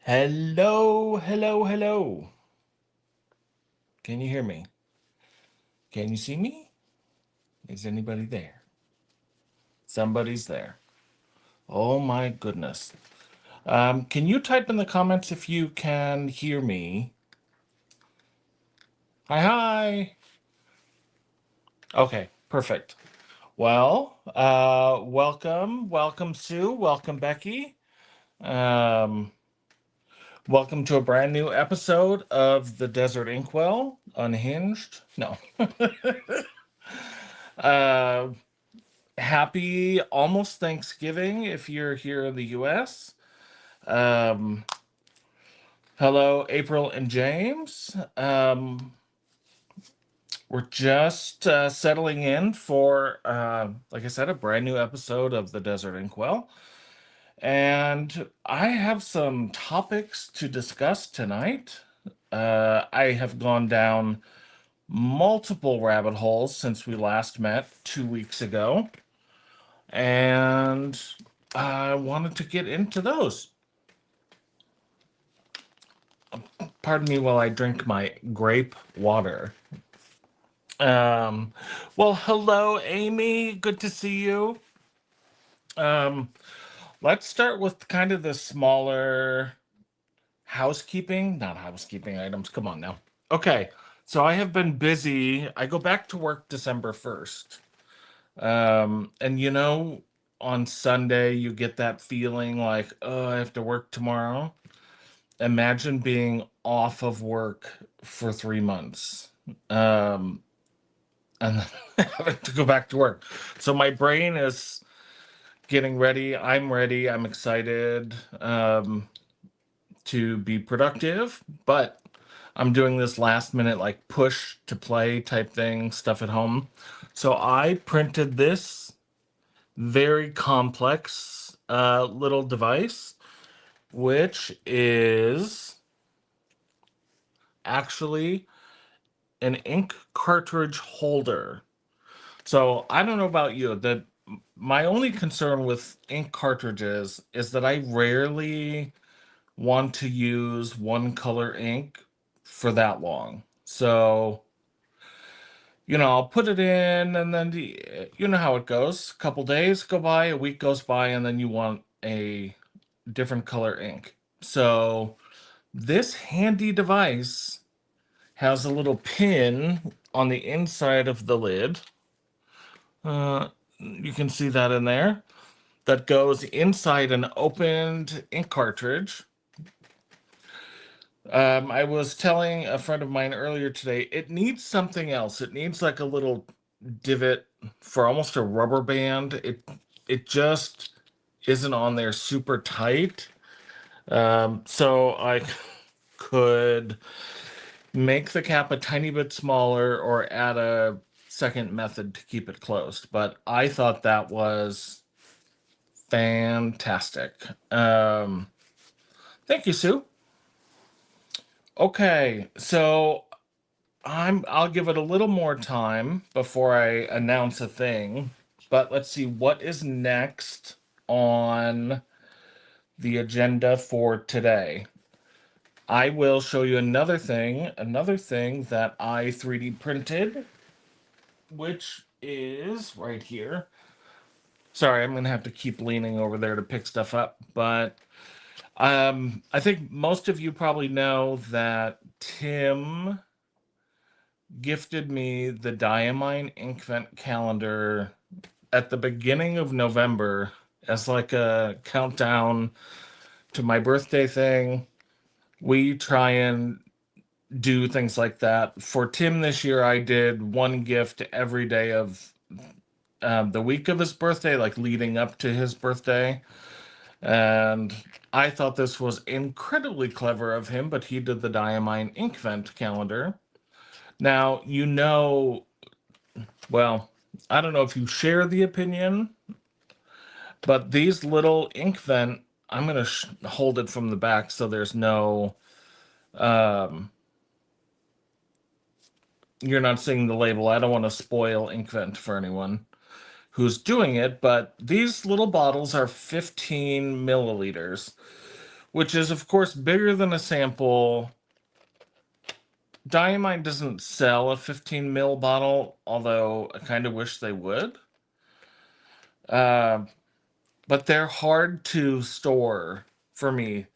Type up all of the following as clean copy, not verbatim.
Hello, hello, hello. Can you hear me? Can you see me? Is anybody there? Somebody's there. Oh my goodness. Can you type in the comments if you can hear me? Hi, hi. Okay, perfect. Well, welcome Sue, welcome Becky. Um, Welcome to a brand new episode of the Desert Inkwell Unhinged. No. uh, Happy almost Thanksgiving if you're here in the US. Um, Hello, April and James. We're just settling in for, like I said, a brand new episode of the Desert Inkwell. And I have some topics to discuss tonight. I have gone down multiple rabbit holes since we last met 2 weeks ago. And I wanted to get into those. Pardon me while I drink my grape water. Um, well, hello, Amy. Good to see you. Um, let's start with kind of the smaller not housekeeping items. Come on now. Okay, so I have been busy. I go back to work December 1st. And on Sunday, you get that feeling like, oh, I have to work tomorrow. Imagine being off of work for 3 months. Um, and having to go back to work. So my brain is getting ready. I'm ready. I'm excited to be productive, but I'm doing this last minute, like push to play type thing, stuff at home. So I printed this very complex little device, which is actually an ink cartridge holder. So I don't know about you. My only concern with ink cartridges is that I rarely want to use one color ink for that long. So, I'll put it in and then you know how it goes. A couple days go by, a week goes by, and then you want a different color ink. So, this handy device has a little pin on the inside of the lid. You can see that in there. That goes inside an opened ink cartridge. I was telling a friend of mine earlier today, it needs something else. It needs like a little divot for almost a rubber band. It just isn't on there super tight. So I could make the cap a tiny bit smaller or add a second method to keep it closed. But I thought that was fantastic. Thank you, Sue. Okay, so I'll give it a little more time before I announce a thing. But let's see what is next on the agenda for today. I will show you another thing that I 3D printed, which is right here. Sorry, I'm going to have to keep leaning over there to pick stuff up, but I think most of you probably know that Tim gifted me the Diamine Inkvent calendar at the beginning of November as like a countdown to my birthday thing. We try and do things like that. For Tim this year, I did one gift every day of the week of his birthday, like leading up to his birthday. And I thought this was incredibly clever of him, but he did the Diamine Inkvent calendar. Now, well, I don't know if you share the opinion, but these little Inkvent, I'm going to hold it from the back so there's no, um, you're not seeing the label. I don't want to spoil Inkvent for anyone who's doing it, but these little bottles are 15 milliliters, which is, of course, bigger than a sample. Diamine doesn't sell a 15 ml bottle, although I kind of wish they would. Uh, but they're hard to store for me.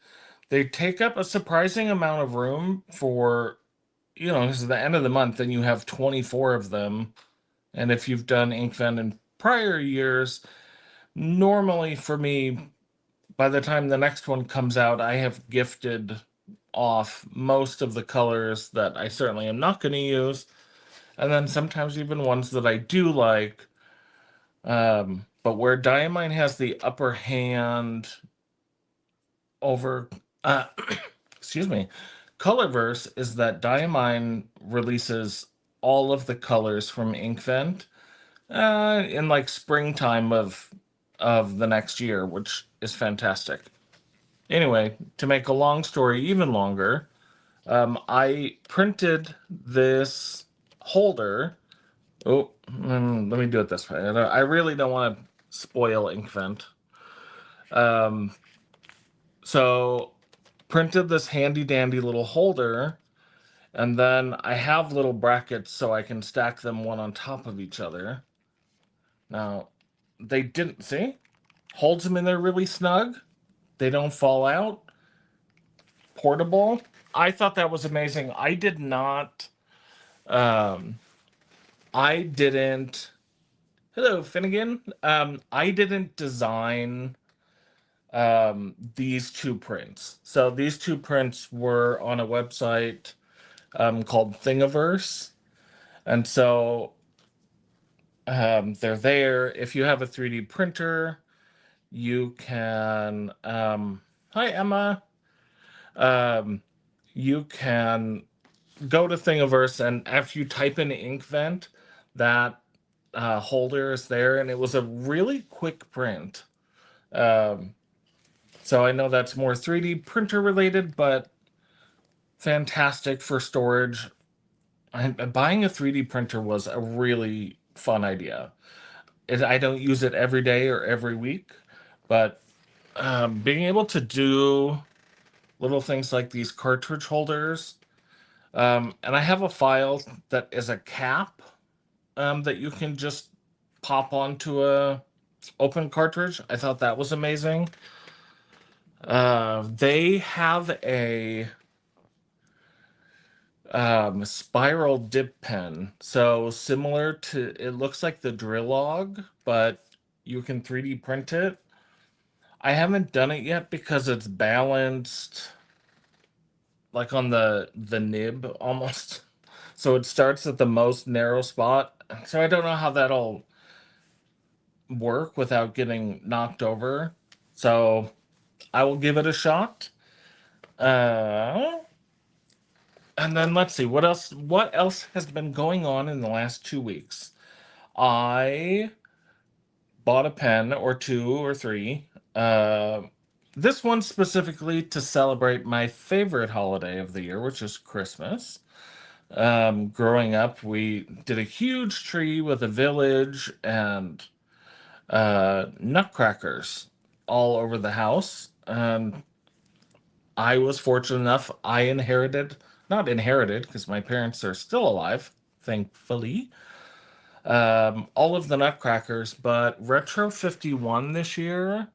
They take up a surprising amount of room for, this is the end of the month and you have 24 of them. And if you've done Inkvent in prior years, normally for me, by the time the next one comes out, I have gifted off most of the colors that I certainly am not going to use. And then sometimes even ones that I do like. But where Diamine has the upper hand over, excuse me, Colorverse is that Diamine releases all of the colors from Inkvent in like springtime of the next year, which is fantastic. Anyway, to make a long story even longer, I printed this holder. Oh, let me do it this way. I really don't want to spoil Inkvent. So printed this handy dandy little holder, and then I have little brackets so I can stack them one on top of each other. Now, they didn't, see? Holds them in there really snug. They don't fall out. Portable. I thought that was amazing. I did not, I didn't, hello, Finnegan. I didn't design these two prints. So these two prints were on a website called Thingiverse. And so they're there. If you have a 3D printer, you can, hi Emma, you can go to Thingiverse, and after you type in Inkvent, that holder is there, and it was a really quick print. So I know that's more 3D printer related, but fantastic for storage. Buying a 3D printer was a really fun idea. I don't use it every day or every week, but being able to do little things like these cartridge holders, and I have a file that is a cap that you can just pop onto a open cartridge. I thought that was amazing. They have a spiral dip pen, so similar to, it looks like the Drillog, but you can 3D print it. I haven't done it yet because it's balanced like on the nib almost. So it starts at the most narrow spot. So I don't know how that'll work without getting knocked over. So I will give it a shot. And then let's see what else has been going on in the last 2 weeks. I bought a pen or two or three. This one specifically to celebrate my favorite holiday of the year, which is Christmas. Growing up, we did a huge tree with a village and nutcrackers all over the house. And I was fortunate enough, not inherited, because my parents are still alive, thankfully, all of the nutcrackers, but Retro 51 this year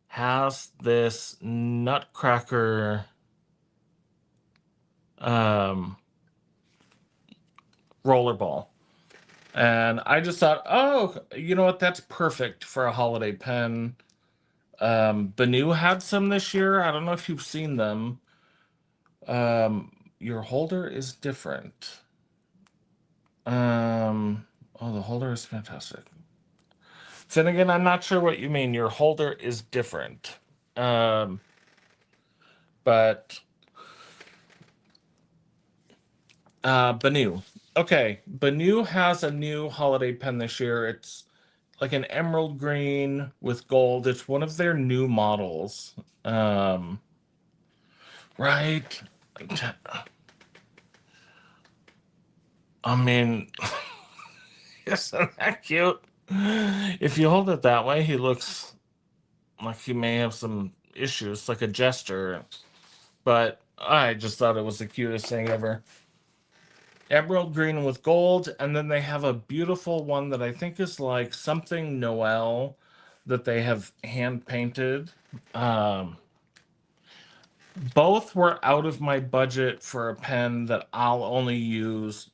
has this nutcracker rollerball. And I just thought, oh, you know what? That's perfect for a holiday pen. Banu had some this year. I don't know if you've seen them. Your holder is different. Oh, the holder is fantastic. Finnegan, I'm not sure what you mean. Your holder is different. But Banu. Okay, Banu has a new holiday pen this year. It's like an emerald green with gold. It's one of their new models. Right? I mean, isn't that cute? If you hold it that way, he looks like he may have some issues, like a jester. But I just thought it was the cutest thing ever. Emerald green with gold, and then they have a beautiful one that I think is like something Noel that they have hand painted. Um, both were out of my budget for a pen that I'll only use.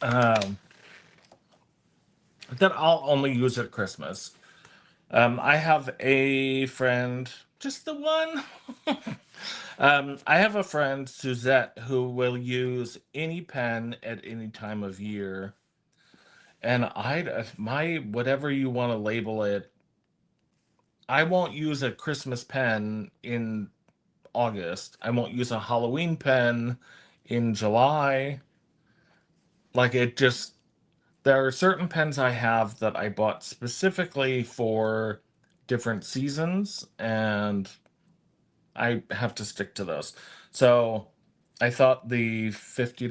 Um, that I'll only use at Christmas. I have a friend, just the one. I have a friend, Suzette, who will use any pen at any time of year. And my, whatever you want to label it, I won't use a Christmas pen in August. I won't use a Halloween pen in July. Like it just, there are certain pens I have that I bought specifically for different seasons, and I have to stick to those. So I thought the $50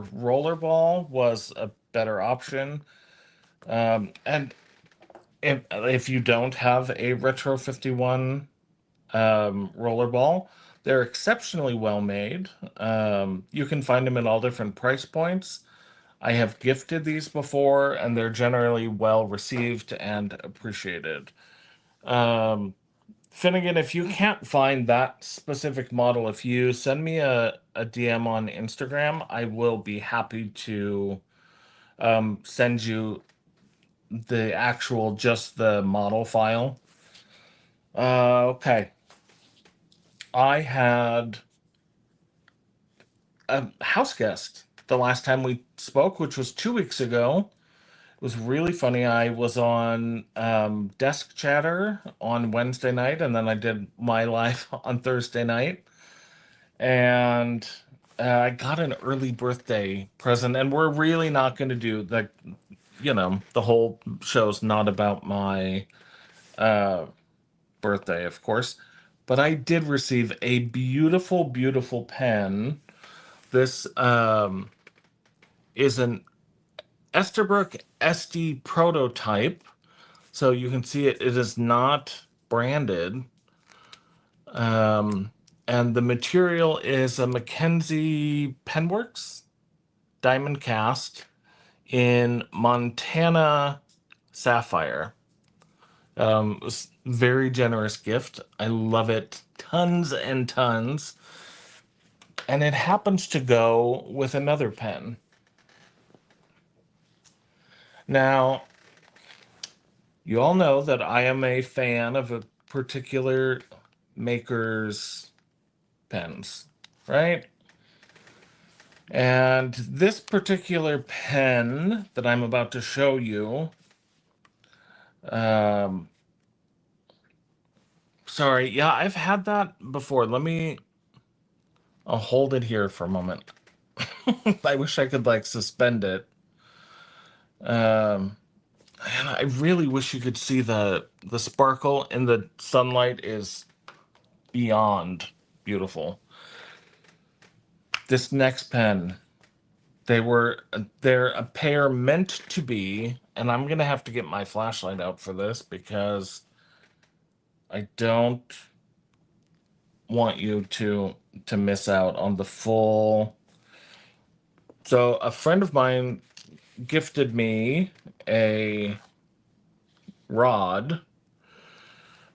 rollerball was a better option. And if you don't have a Retro 51 rollerball, they're exceptionally well made. You can find them in all different price points. I have gifted these before, and they're generally well received and appreciated. Um, Finnegan, if you can't find that specific model, if you send me a DM on Instagram, I will be happy to send you the actual, just the model file. Okay. I had a house guest the last time we spoke, which was 2 weeks ago. It was really funny. I was on Desk Chatter on Wednesday night, and then I did my live on Thursday night. And I got an early birthday present, and we're really not going to do the whole show's not about my uh, birthday, of course. But I did receive a beautiful, beautiful pen. This is an Esterbrook SD prototype. So you can see it is not branded. Um, and the material is a Mackenzie Penworks diamond cast in Montana sapphire. It was very generous gift. I love it tons and tons. And it happens to go with another pen. Now, you all know that I am a fan of a particular maker's pens, right? And this particular pen that I'm about to show you, um, sorry, yeah, I've had that before. I'll hold it here for a moment. I wish I could like suspend it. Um, and I really wish you could see the sparkle in the sunlight is beyond beautiful. This next pen, they're a pair meant to be, and I'm gonna have to get my flashlight out for this because I don't want you to miss out on the full. So a friend of mine gifted me a rod,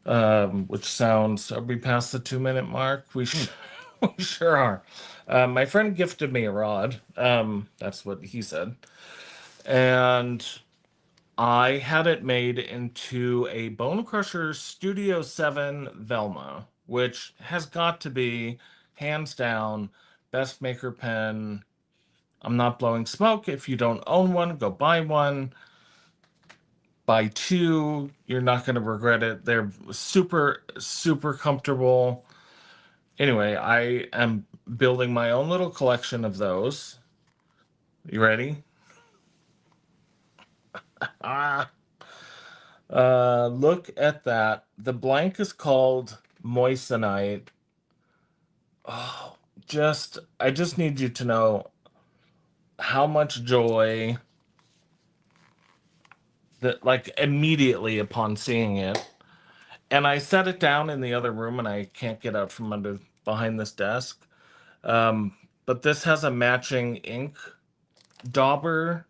which sounds, are we past the 2 minute mark? We sure are. My friend gifted me a rod. That's what he said. And I had it made into a Bone Crusher Studio 7 Velma, which has got to be, hands down, best maker pen. I'm not blowing smoke. If you don't own one, go buy one. Buy two. You're not going to regret it. They're super, super comfortable. Anyway, I am building my own little collection of those. You ready? Ah, look at that. The blank is called Moissanite. Oh, I just need you to know how much joy like immediately upon seeing it. And I set it down in the other room, and I can't get out from under behind this desk. Um, but this has a matching ink dauber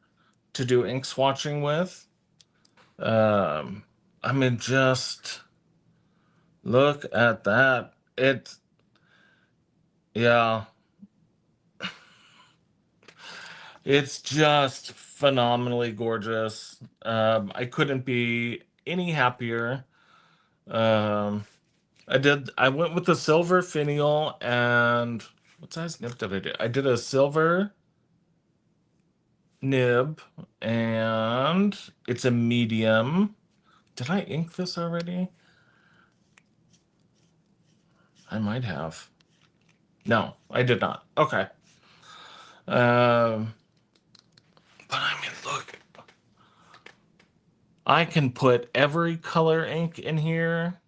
to do ink swatching with. Um, I mean, just look at that. Yeah, it's just phenomenally gorgeous. I couldn't be any happier. Um, I went with the silver finial, and what size nib did I do? I did a silver nib, and it's a medium. Did I ink this already? I might have. No, I did not. Okay. Um, but I mean, look, I can put every color ink in here.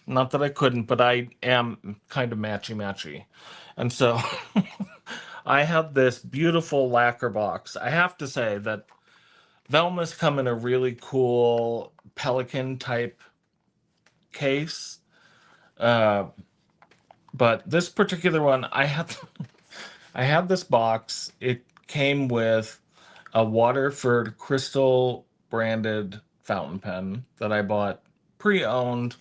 Not that I couldn't, but I am kind of matchy-matchy. And so I have this beautiful lacquer box. I have to say that Velmas come in a really cool Pelican type case. Uh, but this particular one, I had this box. It came with a Waterford Crystal branded fountain pen that I bought pre-owned,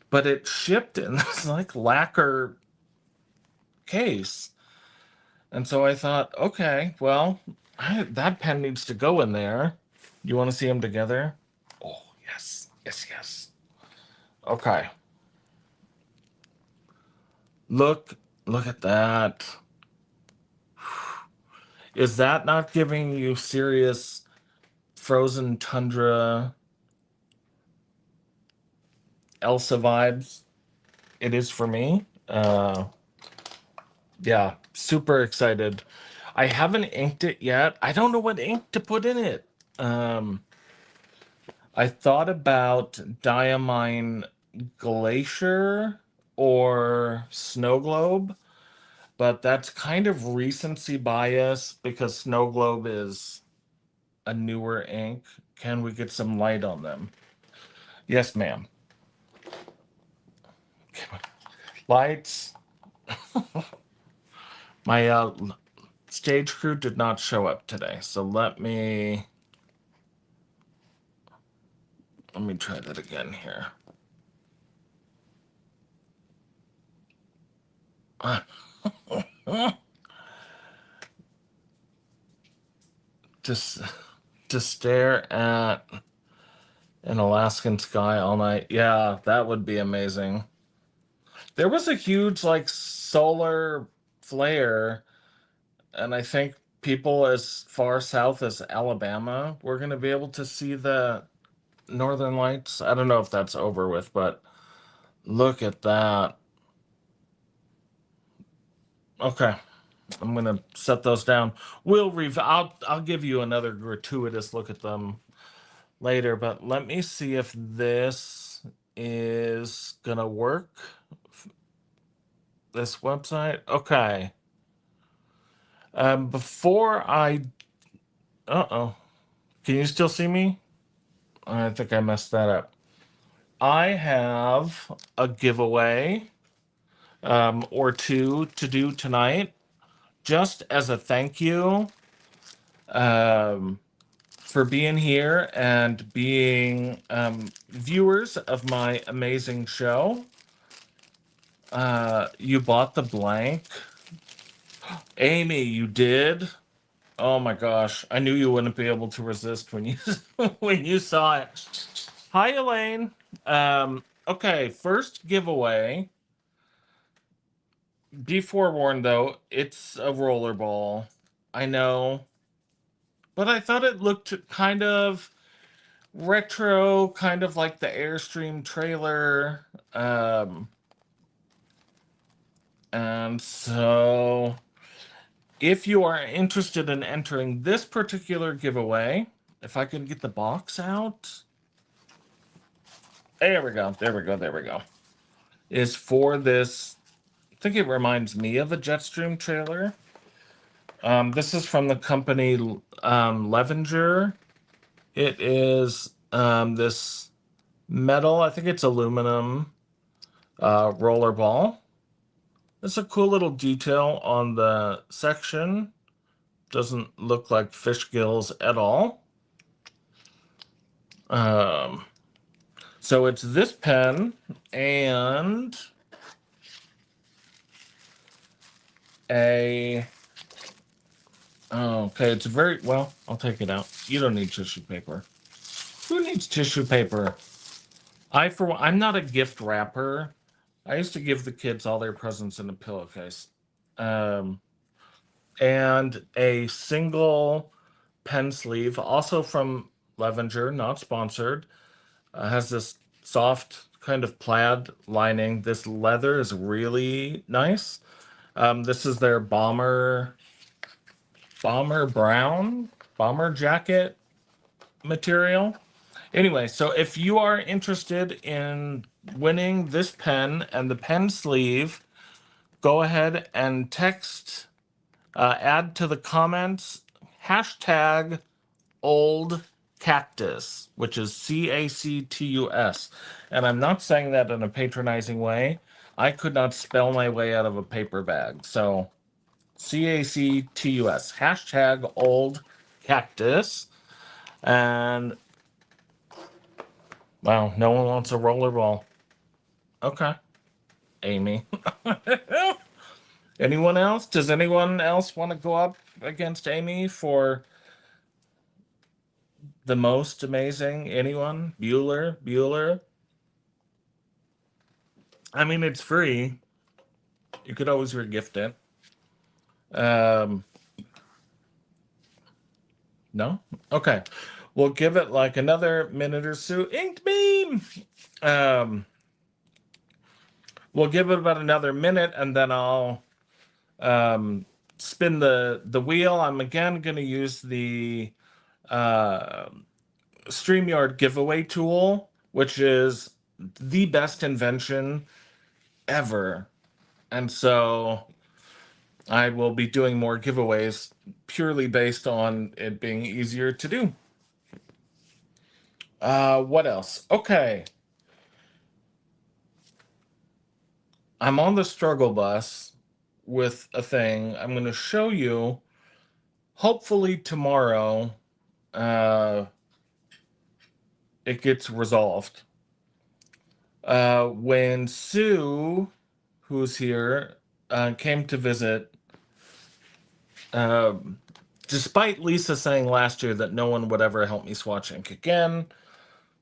but it shipped in this like lacquer case. And so I thought, okay, well, that pen needs to go in there. You want to see them together? Oh, yes, yes, yes. Okay. Look, look at that. Is that not giving you serious frozen tundra Elsa vibes? It is for me. Yeah, super excited. I haven't inked it yet. I don't know what ink to put in it. I thought about Diamine Glacier or Snow Globe, but that's kind of recency bias because Snow Globe is a newer ink. Can we get some light on them? Yes, ma'am. Lights. My stage crew did not show up today, so let me try that again here. Just to stare at an Alaskan sky all night. Yeah, that would be amazing. There was a huge like solar flare, and I think people as far south as Alabama were going to be able to see the northern lights. I don't know if that's over with, but look at that. Okay, I'm gonna set those down. I'll give you another gratuitous look at them later, but let me see if this is gonna work. This website. Okay. Before I Uh-oh. Can you still see me? I think I messed that up. I have a giveaway or two to do tonight, just as a thank you um, for being here and being viewers of my amazing show. You bought the blank. Amy, you did? Oh my gosh, I knew you wouldn't be able to resist when you when you saw it. Hi, Elaine. Okay, first giveaway. Be forewarned though, it's a rollerball. I know, but I thought it looked kind of retro, kind of like the Airstream trailer. And so if you are interested in entering this particular giveaway, if I can get the box out. There we go. There we go. There we go. Is for this. I think it reminds me of a Jetstream trailer. This is from the company Levenger. It is this metal, I think it's aluminum roller ball. It's a cool little detail on the section. Doesn't look like fish gills at all. Um, so it's this pen and a. Oh, okay, it's very well. I'll take it out. You don't need tissue paper. Who needs tissue paper? For one, I'm not a gift wrapper. I used to give the kids all their presents in a pillowcase. Um, and a single pen sleeve, also from Levenger, not sponsored. Has this soft kind of plaid lining. This leather is really nice. This is their bomber jacket material. Anyway, so if you are interested in winning this pen and the pen sleeve, go ahead and text, add to the comments, hashtag old cactus, which is CACTUS. And I'm not saying that in a patronizing way. I could not spell my way out of a paper bag. So CACTUS, hashtag old cactus. And wow, no one wants a rollerball. Okay, Amy. Anyone else? Does anyone else want to go up against Amy for the most amazing? Anyone? Bueller? I mean, it's free. You could always regift it. Um, no? Okay. We'll give it like another minute or so. Inked beam! Um, we'll give it about another minute and then I'll spin the wheel. I'm again going to use the uh, StreamYard giveaway tool, which is the best invention ever. And so I will be doing more giveaways purely based on it being easier to do. What else? Okay. I'm on the struggle bus with a thing. I'm going to show you, hopefully tomorrow, it gets resolved. When Sue, who's here, came to visit, despite Lisa saying last year that no one would ever help me swatch ink again,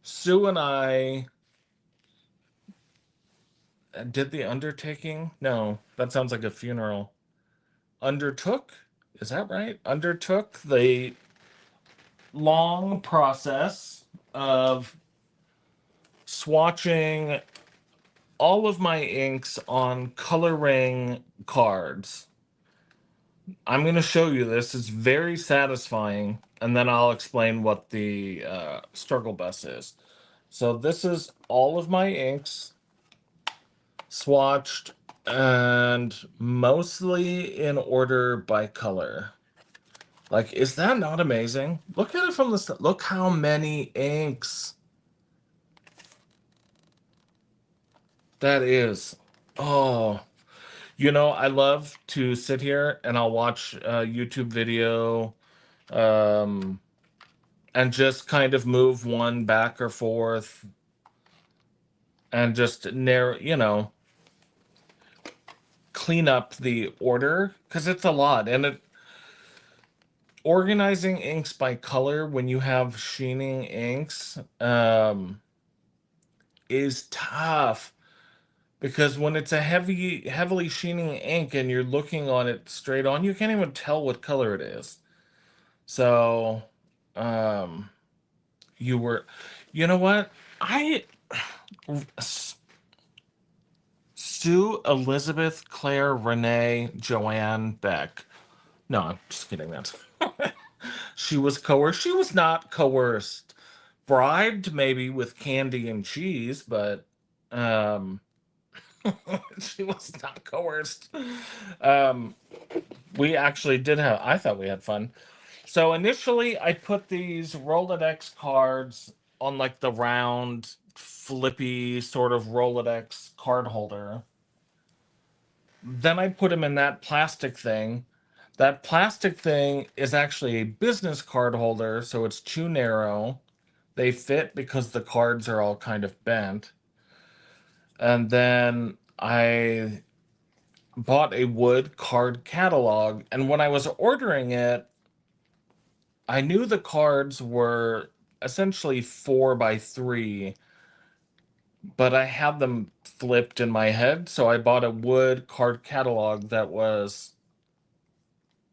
Sue and I did the undertaking. No, that sounds like a funeral. Undertook? Is that right? Undertook the long process of swatching all of my inks on coloring cards. I'm going to show you this. It's very satisfying, and then I'll explain what the struggle bus is. So this is all of my inks swatched and mostly in order by color. Like, is that not amazing? Look at it from the side. Look how many inks that is. Oh, I love to sit here and I'll watch a YouTube video and just kind of move one back or forth and just clean up the order because it's a lot. And organizing inks by color when you have sheening inks is tough. Because when it's a heavily sheening ink and you're looking on it straight on, you can't even tell what color it is. So, um, you know what? Sue Elizabeth Claire Renee Joanne Beck. No, I'm just kidding. She was coerced. She was not coerced. Bribed maybe with candy and cheese, but um, she was not coerced. Um, we actually did have. I thought we had fun. So initially, I put these Rolodex cards on like the round, flippy sort of Rolodex card holder. Then I put them in that plastic thing. That plastic thing is actually a business card holder, so it's too narrow. They fit because the cards are all kind of bent. And then I bought a wood card catalog, and when I was ordering it, I knew the cards were essentially 4 by 3, but I had them flipped in my head, so I bought a wood card catalog that was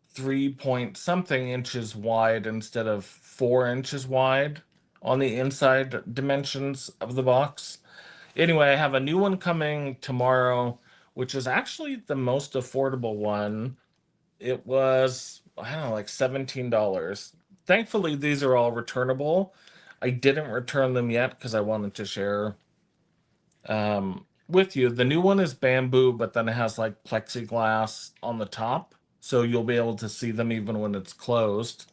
3 point something inches wide instead of 4 inches wide on the inside dimensions of the box. Anyway, I have a new one coming tomorrow, which is actually the most affordable one. It was, I don't know, like $17. Thankfully, these are all returnable. I didn't return them yet because I wanted to share with you. The new one is bamboo, but then it has like plexiglass on the top, so you'll be able to see them even when it's closed.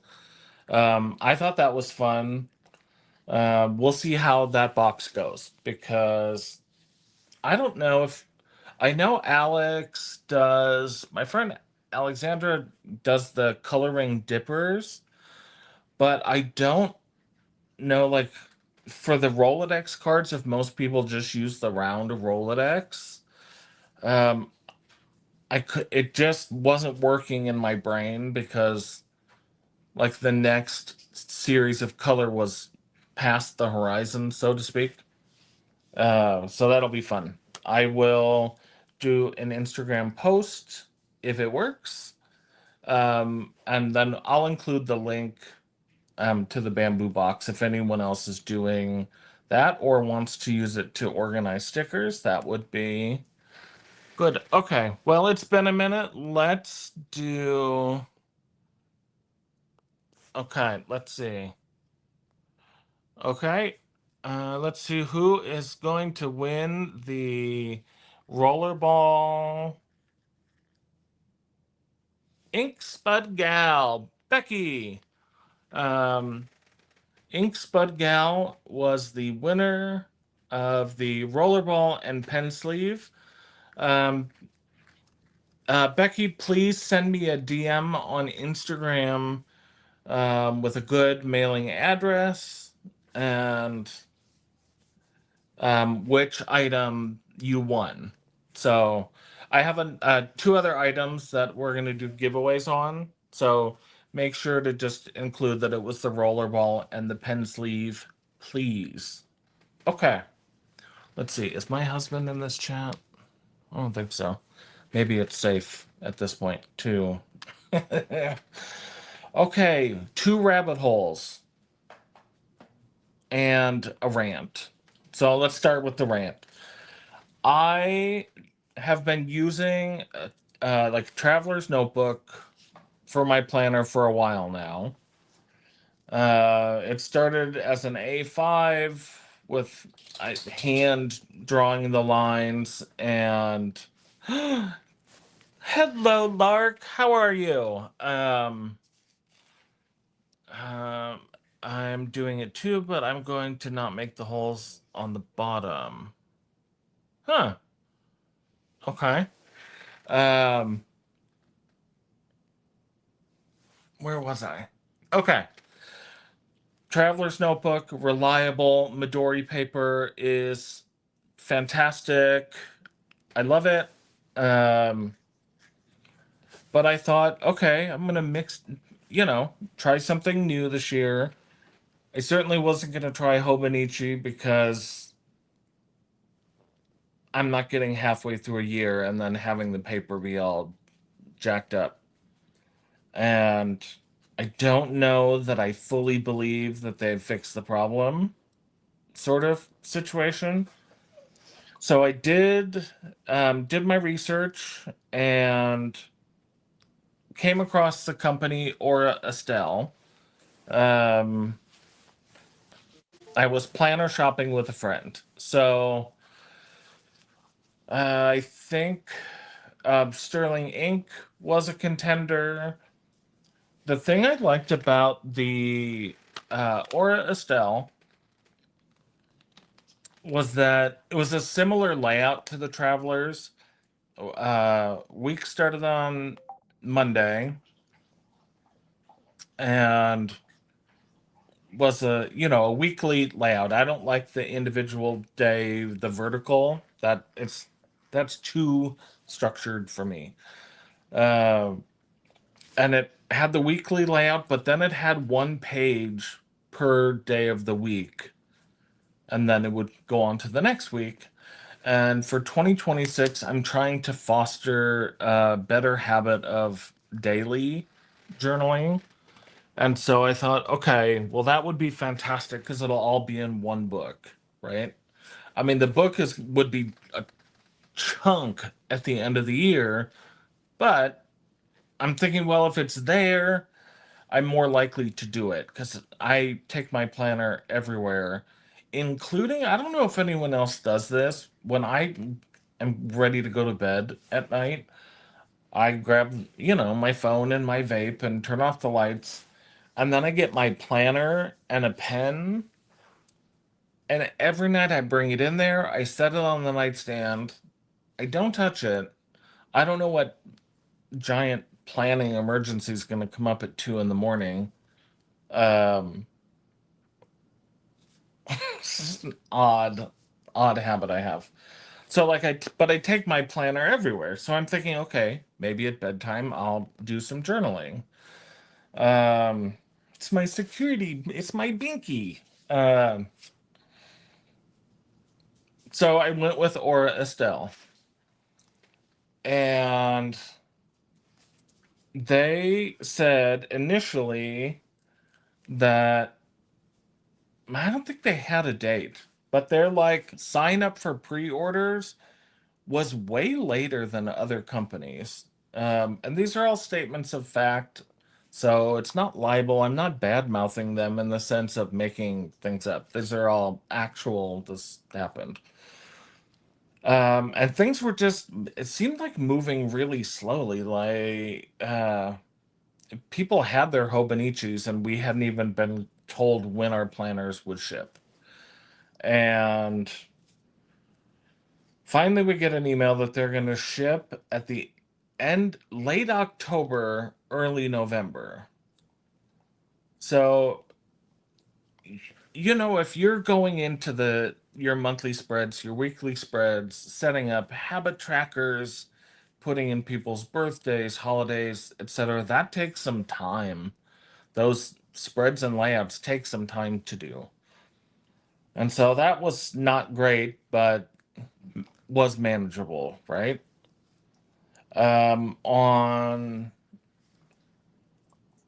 I thought that was fun. We'll see how that box goes because I don't know if I know Alex does. My friend Alexandra does the coloring dippers, but I don't know like for the Rolodex cards if most people just use the round Rolodex. Um, I could it just wasn't working in my brain because like the next series of color was past the horizon, so to speak. So that'll be fun. I will do an Instagram post if it works. And then I'll include the link to the bamboo box if anyone else is doing that or wants to use it to organize stickers. That would be good. Okay, well, it's been a minute. Let's do. Okay, let's see. Okay, let's see who is going to win the rollerball Ink Spud Gal. Becky. Um, Ink Spud Gal was the winner of the rollerball and pen sleeve. Um, Becky, please send me a DM on Instagram with a good mailing address and which item you won. So I have two other items that we're going to do giveaways on. So make sure to just include that it was the rollerball and the pen sleeve, please. Okay. Let's see. Is my husband in this chat? I don't think so. Maybe it's safe at this point, too. Okay. Two rabbit holes and a rant. So let's start with the rant. I have been using like Traveler's Notebook for my planner for a while now. It started as an A5 with hand drawing the lines and hello Lark, how are you? Um I'm doing it too, but I'm going to not make the holes on the bottom. Huh. Okay. Um where was I? Okay. Traveler's Notebook, reliable. Midori paper is fantastic. I love it. Um, but I thought, okay, I'm gonna mix, try something new this year. I certainly wasn't gonna try Hobonichi because I'm not getting halfway through a year and then having the paper be all jacked up. And I don't know that I fully believe that they've fixed the problem, sort of situation. So I did my research and came across the company Aura Estelle. Um, I was planner shopping with a friend, so I think Sterling Ink was a contender. the thing I liked about the Aura Estelle was that it was a similar layout to the Travelers. Week started on Monday and was a weekly layout. I don't like the individual day, the vertical. That's too structured for me. Uh, and it had the weekly layout, but then it had one page per day of the week, and then it would go on to the next week. And for 2026, I'm trying to foster a better habit of daily journaling. And so I thought, okay, well, that would be fantastic because it'll all be in one book, right? I mean, the book would be a chunk at the end of the year, but I'm thinking, well, if it's there, I'm more likely to do it because I take my planner everywhere, including, I don't know if anyone else does this. When I am ready to go to bed at night, I grab, my phone and my vape and turn off the lights. And then I get my planner and a pen. And every night I bring it in there. I set it on the nightstand. I don't touch it. I don't know what giant planning emergency is going to come up at 2 in the morning. Um, it's just an odd habit I have. So like but I take my planner everywhere. So I'm thinking, okay, maybe at bedtime I'll do some journaling. Um, it's my security. It's my binky. Um, so I went with Aura Estelle, and they said initially that I don't think they had a date, but they're like sign up for pre-orders was way later than other companies. And these are all statements of fact. So it's not libel. I'm not bad mouthing them in the sense of making things up. These are all actual, this happened. And things were just, it seemed like moving really slowly. Like, people had their Hobonichis and we hadn't even been told when our planners would ship. And finally, we get an email that they're going to ship at the end, late October, early November. So, if you're going into your monthly spreads, your weekly spreads, setting up habit trackers, putting in people's birthdays, holidays, etc., that takes some time. Those spreads and layouts take some time to do. And so that was not great, but was manageable, right? On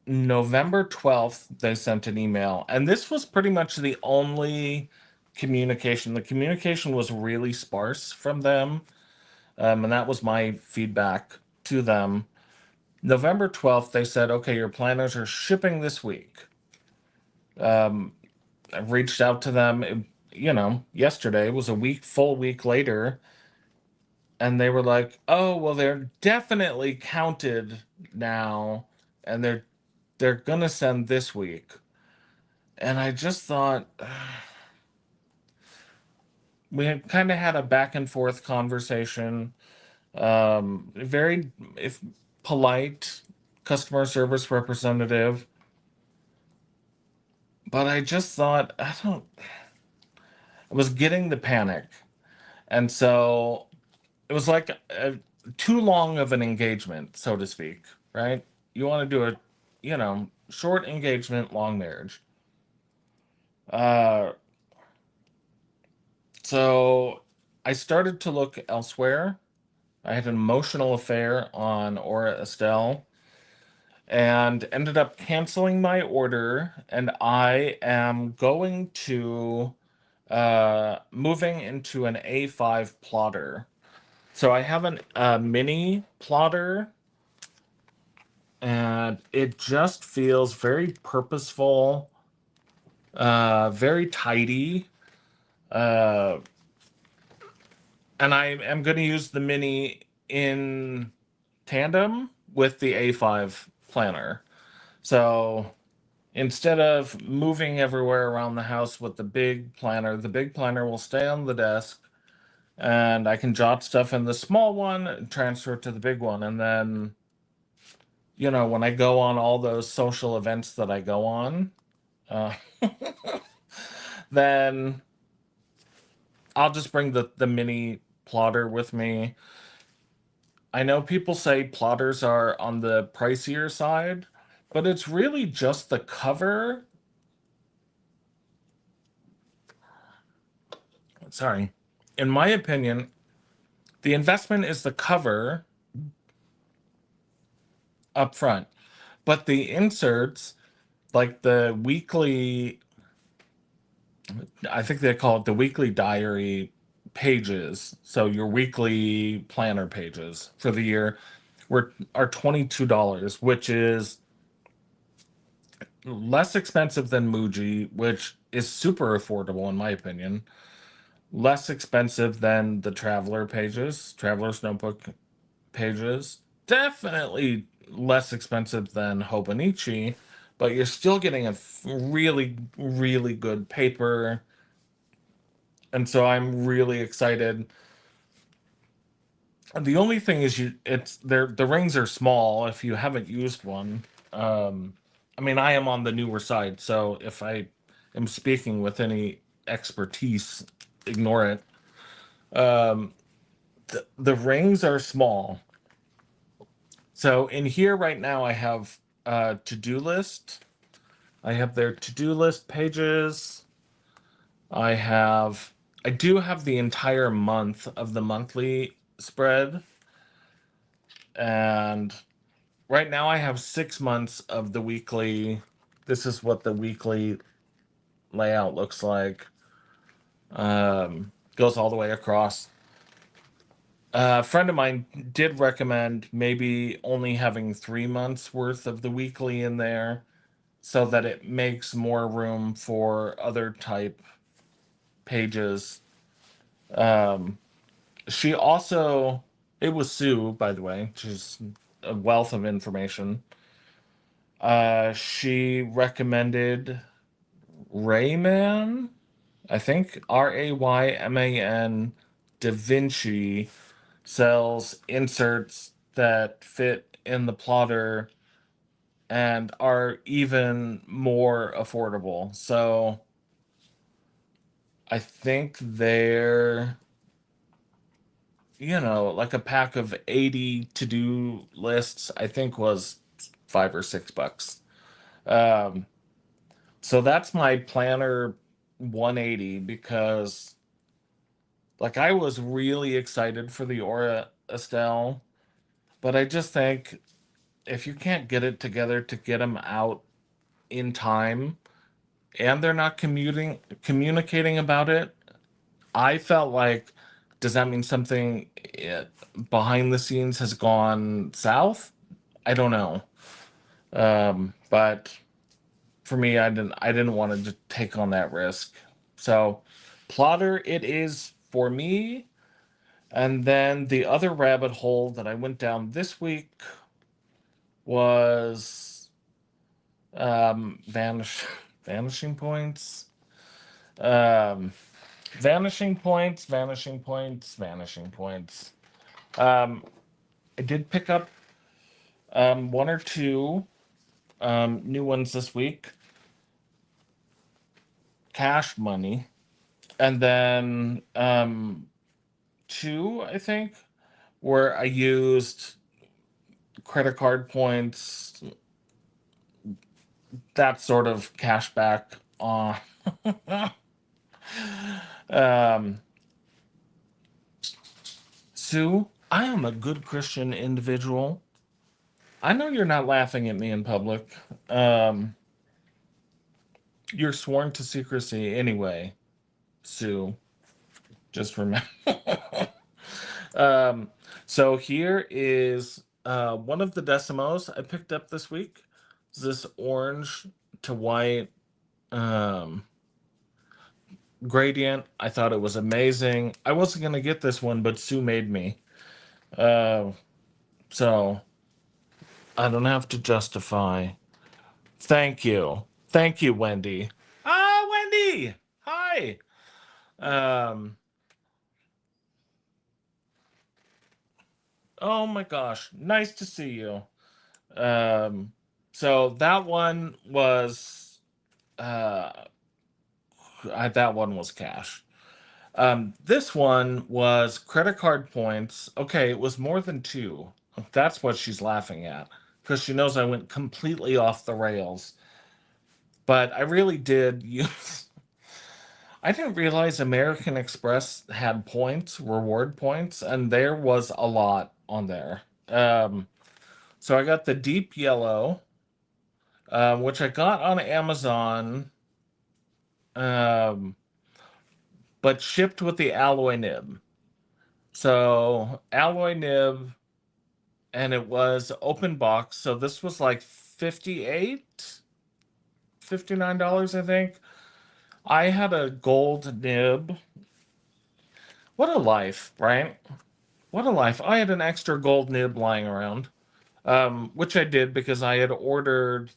November 12th, they sent an email, and this was pretty much the only communication. The communication was really sparse from them, and that was my feedback to them. November 12th, they said, okay, your planners are shipping this week. I reached out to them, yesterday was a full week later, and they were like, oh, well, they're definitely counted now, and they're gonna send this week. And I just thought we had kind of had a back and forth conversation. Very if polite customer service representative, but I just thought I was getting the panic, and so it was like too long of an engagement, so to speak. Right? You want to do a short engagement, long marriage. Uh, so I started to look elsewhere. I had an emotional affair on Aura Estelle and ended up canceling my order. And I am going to moving into an A5 plotter. So I have a mini plotter, and it just feels very purposeful, very tidy. Uh, and I am going to use the mini in tandem with the A5 planner. So instead of moving everywhere around the house with the big planner will stay on the desk, and I can jot stuff in the small one and transfer it to the big one. And then, when I go on all those social events that I go on, uh, then I'll just bring the mini plotter with me. I know people say plotters are on the pricier side, but it's really just the cover. Sorry. In my opinion, the investment is the cover up front, but the inserts, like the weekly, I think they call it the weekly diary pages. So your weekly planner pages for the year are $22, which is less expensive than Muji, which is super affordable in my opinion. Less expensive than the Traveler's Notebook pages. Definitely less expensive than Hobonichi, but you're still getting a really, really good paper. And so I'm really excited. The only thing is the rings are small if you haven't used one. Um, I mean, I am on the newer side, so if I am speaking with any expertise, ignore it. Um, the rings are small. So in here right now, I have to-do list. I have their to-do list pages. I do have the entire month of the monthly spread. And right now I have 6 months of the weekly. This is what the weekly layout looks like. Goes all the way across. A friend of mine did recommend maybe only having 3 months worth of the weekly in there so that it makes more room for other type pages. Um, she also, it was Sue, by the way, she's a wealth of information. She recommended Rayman, I think Rayman Da Vinci sells inserts that fit in the plotter and are even more affordable. So I think they're, like a pack of 80 to-do lists, I think was $5 or $6. Um, so that's my planner 180 because like I was really excited for the Aura Estelle, but I just think if you can't get it together to get them out in time and they're not communicating about it, I felt like, does that mean something behind the scenes has gone south? I don't know. But for me, I didn't want to just take on that risk. So, plotter it is for me. And then the other rabbit hole that I went down this week was vanishing points. Um, vanishing points, vanishing points, vanishing points. Um, I did pick up one or two new ones this week, cash money, and then two, I think, where I used credit card points, that sort of cash back on. um, Sue, I am a good Christian individual. I know you're not laughing at me in public. Um, you're sworn to secrecy anyway, Sue. Just remember. um, so here is one of the decimos I picked up this week. It's this orange to white um, gradient. I thought it was amazing. I wasn't going to get this one, but Sue made me. Uh, so I don't have to justify. Thank you. Thank you, Wendy. Ah, Wendy. Hi. Um, oh my gosh. Nice to see you. Um, so that one was uh that one was cash. This one was credit card points. Okay, it was more than two. That's what she's laughing at because she knows I went completely off the rails. But I really did use. I didn't realize American Express had points, reward points, and there was a lot on there. So I got the deep yellow, which I got on Amazon, um, but shipped with the alloy nib. So alloy nib, and it was open box. So this was like 58, $59, I think. I had a gold nib. What a life, right? What a life. I had an extra gold nib lying around, which I did because I had ordered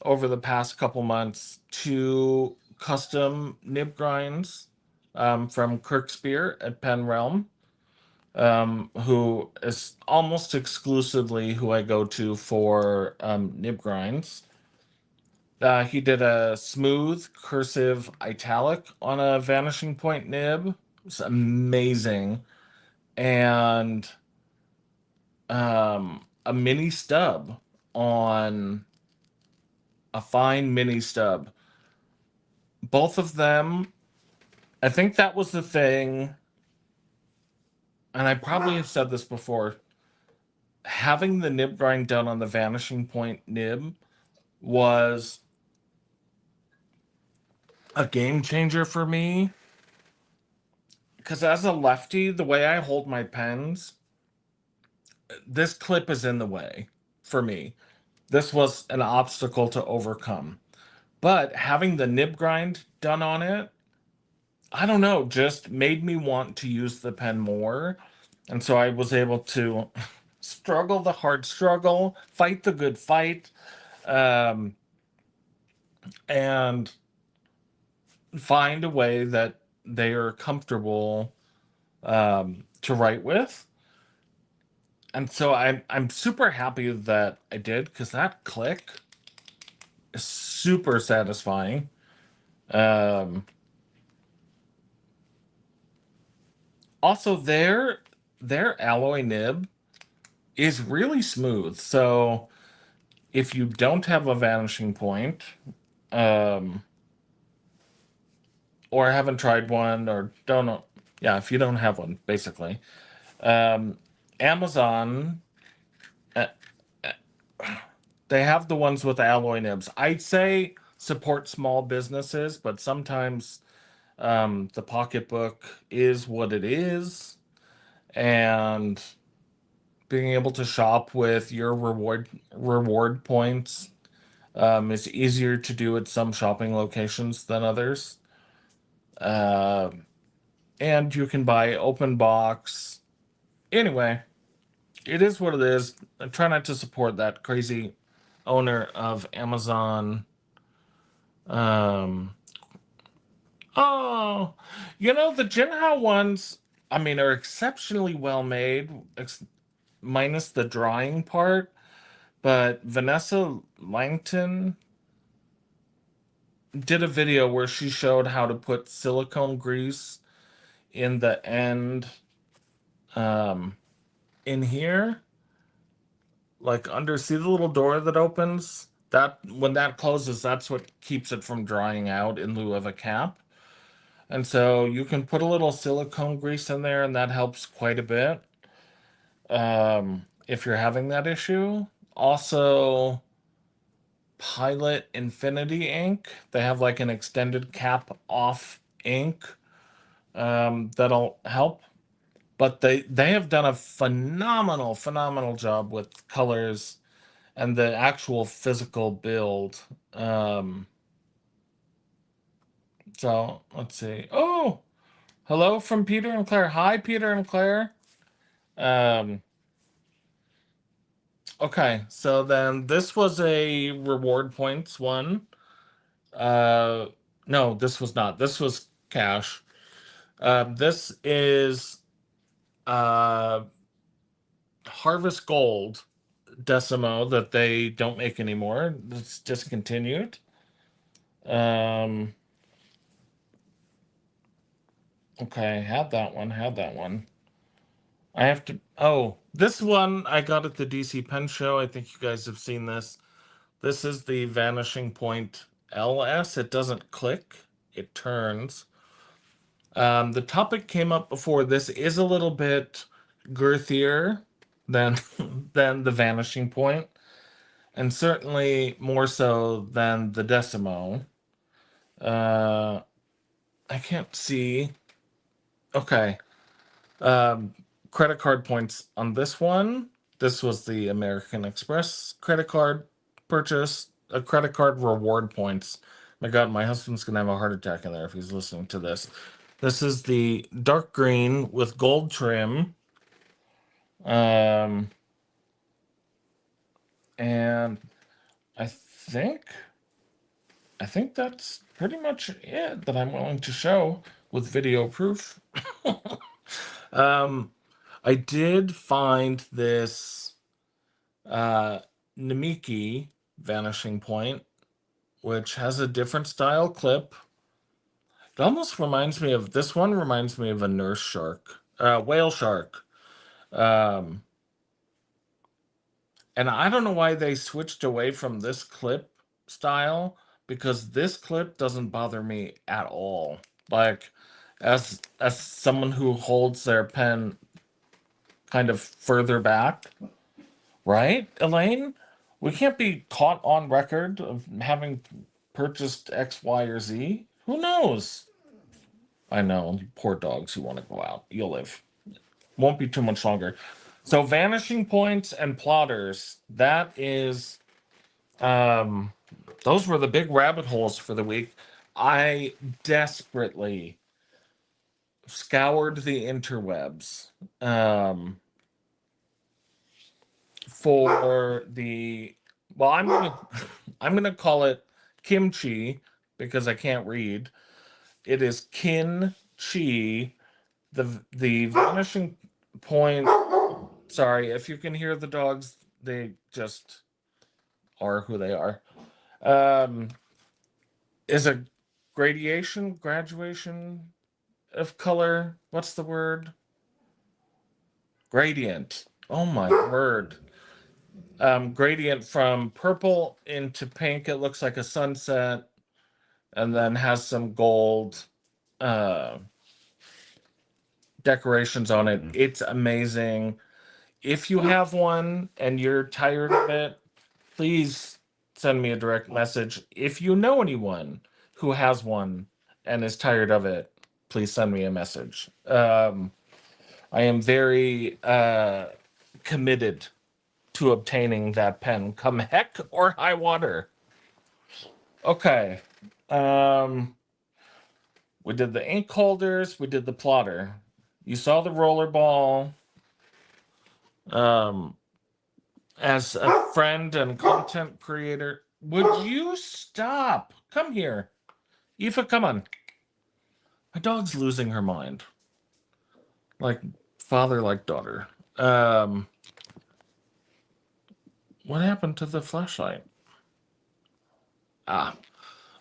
over the past couple months two custom nib grinds from Kirk Spear at Penn Realm, who is almost exclusively who I go to for nib grinds. He did a smooth cursive italic on a vanishing point nib. It's amazing. And a mini stub on a fine mini stub. Both of them, I think that was the thing, and I probably have said this before. Having the nib grind done on the vanishing point nib was a game changer for me because as a lefty, the way I hold my pens, this clip is in the way for me. This was an obstacle to overcome. But having the nib grind done on it, I don't know, just made me want to use the pen more. And so I was able to struggle the hard struggle, fight the good fight, um, and find a way that they are comfortable to write with. And so I'm super happy that I did because that click is super satisfying. Um, Also, their alloy nib is really smooth. So if you don't have a vanishing point, um, or haven't tried one, or don't know, yeah, if you don't have one, basically, um, Amazon, uh, they have the ones with alloy nibs. I'd say support small businesses, but sometimes the pocketbook is what it is, and being able to shop with your reward points is easier to do at some shopping locations than others. Uh, and you can buy open box. Anyway, it is what it is. I try not to support that crazy owner of Amazon. Um, oh, the Jinhao ones, I mean, are exceptionally well made, minus the drying part. But Vanessa Langton did a video where she showed how to put silicone grease in the end, um, in here, like under, see the little door that opens? That when that closes, that's what keeps it from drying out in lieu of a cap. And so you can put a little silicone grease in there, and that helps quite a bit if you're having that issue. Also, Pilot Infinity ink. They have like an extended cap off ink that'll help. But they have done a phenomenal job with colors and the actual physical build. Um, so let's see. Oh, hello from Peter and Claire. Hi, Peter and Claire. Um, Okay, so then this was a reward points one. Uh, no, this was not. This was cash. This is uh Harvest Gold Decimo that they don't make anymore. It's discontinued. Um, okay, had that one, had that one. I have to. Oh, this one I got at the DC Pen Show. I think you guys have seen this. This is the Vanishing Point LS. It doesn't click, it turns. The topic came up before. This is a little bit girthier than than the Vanishing Point, and certainly more so than the Decimo. Uh, I can't see. Okay. Um, Credit card points on this one. This was the American Express credit card purchase. A credit card reward points. My God, my husband's gonna have a heart attack in there if he's listening to this. This is the dark green with gold trim. Um, and I think I think that's pretty much it that I'm willing to show with video proof. um, I did find this uh, Namiki Vanishing Point, which has a different style clip. It almost reminds me of this one. Reminds me of a nurse shark, whale shark. Um, and I don't know why they switched away from this clip style because this clip doesn't bother me at all. Like, as someone who holds their pen kind of further back, right, Elaine? We can't be caught on record of having purchased X, Y, or Z. Who knows? I know, you poor dogs who want to go out. You'll live. Won't be too much longer. So vanishing points and plotters, that is um those were the big rabbit holes for the week. I desperately scoured the interwebs for the well, I'm gonna call it kimchi because I can't read. It is kin chi. The vanishing point. Sorry if you can hear the dogs. They just are who they are. Um, is a graduation of color. What's the word? Gradient. Oh my word. Gradient from purple into pink. It looks like a sunset, and then has some gold uh, decorations on it. It's amazing. If you have one and you're tired of it, please send me a direct message. If you know anyone who has one and is tired of it, please send me a message. I am very committed to obtaining that pen, come heck or high water. Okay. Um, we did the ink holders, we did the plotter. You saw the roller ball. Um, as a friend and content creator, would you stop? Come here. Aoife, come on. My dog's losing her mind. Like father, like daughter. What happened to the flashlight? Ah,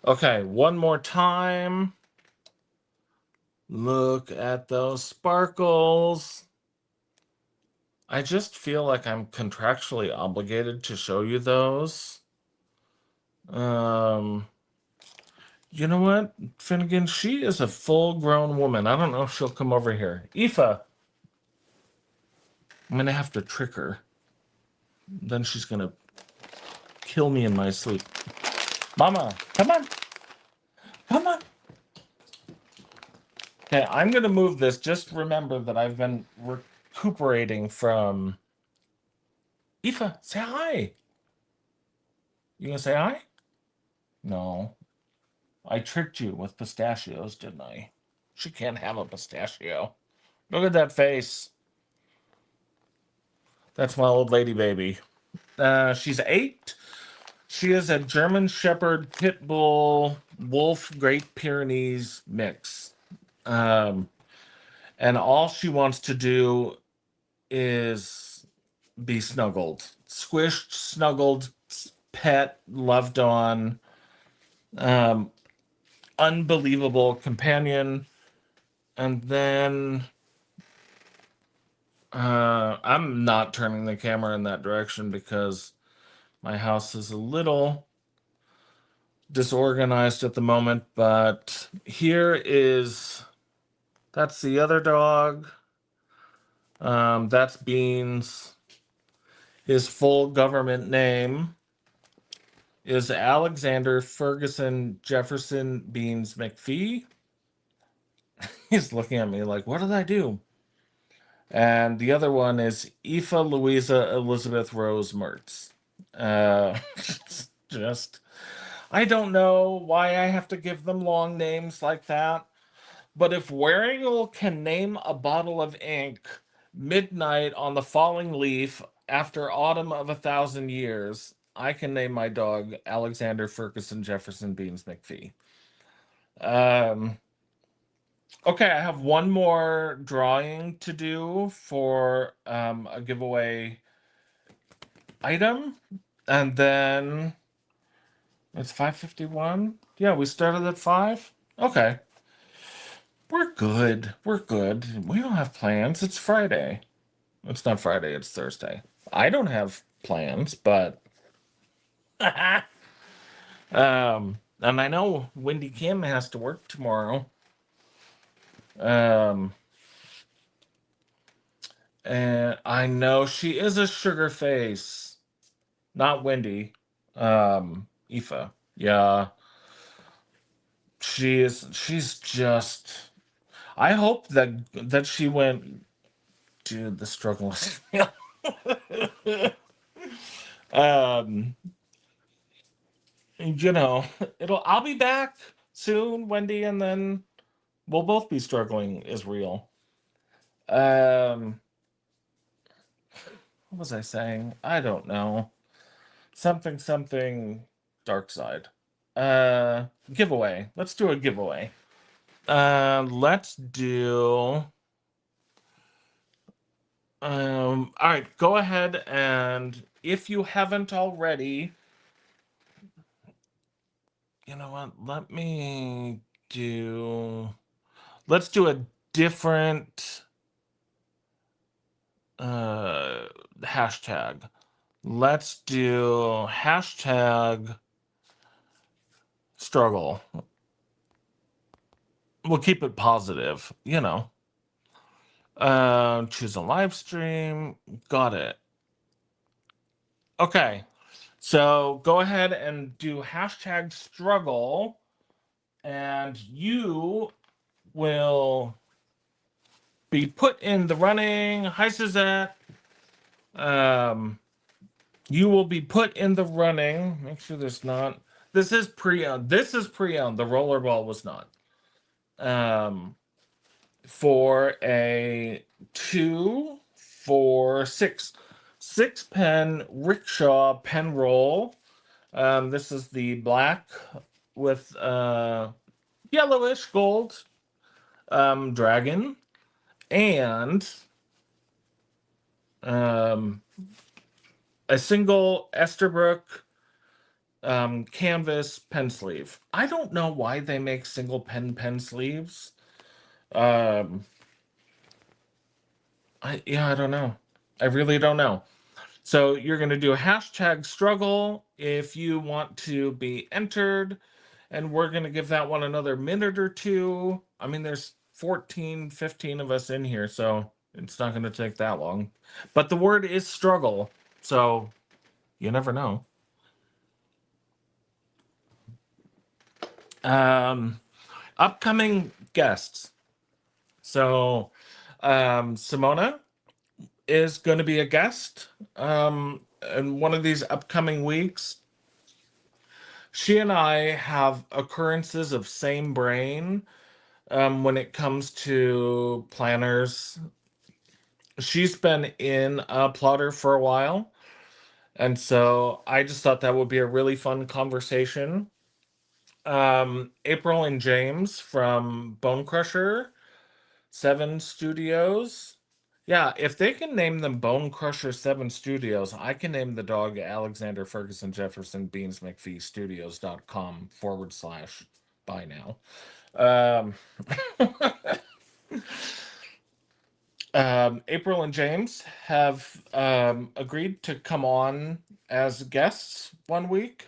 okay. One more time. Look at those sparkles. I just feel like I'm contractually obligated to show you those. Um, you know what, Finnegan? She is a full-grown woman. I don't know if she'll come over here. Aoife, I'm gonna have to trick her. Then she's gonna kill me in my sleep. Mama, come on. Come on. Okay, I'm gonna move this. Just remember that I've been recuperating from. Aoife, say hi. You gonna say hi? No. I tricked you with pistachios, didn't I? She can't have a pistachio. Look at that face. That's my old lady baby. She's 8. She is a German Shepherd Pit Bull Wolf Great Pyrenees mix. Um, and all she wants to do is be snuggled, squished, snuggled, pet, loved on, um, unbelievable companion. And then I'm not turning the camera in that direction because my house is a little disorganized at the moment. But here is that's the other dog. That's Beans. His full government name is Alexander Ferguson Jefferson Beans McPhee. He's looking at me like, what did I do? And the other one is Aoife Louisa Elizabeth Rose Mertz. Uh, just, I don't know why I have to give them long names like that. But if Waringle can name a bottle of ink midnight on the falling leaf after autumn of 1,000 years, I can name my dog Alexander Ferguson Jefferson Beans McPhee. Um, okay, I have one more drawing to do for a giveaway item, and then it's 5:51. Yeah, we started at 5. Okay. We're good. We're good. We don't have plans. It's Friday. It's not Friday, it's Thursday. I don't have plans, but and I know Wendy Kim has to work tomorrow. Um and I know she is a sugar face. Not Wendy. Aoife. Yeah. She's just I hope that she went, dude, the struggle is real. um you know, I'll be back soon, Wendy, and then we'll both be struggling is real. Um what was I saying? I don't know. Something dark side. Giveaway. Let's do a giveaway. Let's do all right, go ahead, and if you haven't already, you know what? Let's do a different hashtag. Let's do hashtag struggle. We'll keep it positive, you know. Choose a live stream. Got it. Okay. So go ahead and do hashtag struggle, and you will be put in the running. Hi, Suzette. Um, you will be put in the running. Make sure there's not. This is pre-owned. This is pre-owned. The rollerball was not. For a 2 for 6 pen rickshaw pen roll. This is the black with yellowish gold dragon, and a single Esterbrook canvas pen sleeve. I don't know why they make single pen sleeves. I don't know. I really don't know. So you're going to do a hashtag struggle if you want to be entered, and we're going to give that one another minute or two. I mean, there's 14, 15 of us in here, so it's not going to take that long. But the word is struggle, so you never know. Upcoming guests. So Simona is going to be a guest in one of these upcoming weeks. She and I have occurrences of same brain when it comes to planners. She's been in a plotter for a while, And so I just thought that would be a really fun conversation. April and James from Bone Crusher 7 Studios. Yeah, if they can name them Bone Crusher 7 Studios, I can name the dog Alexander Ferguson Jefferson Beans McPhee Studios.com/ buy now. Um, April and James have agreed to come on as guests one week.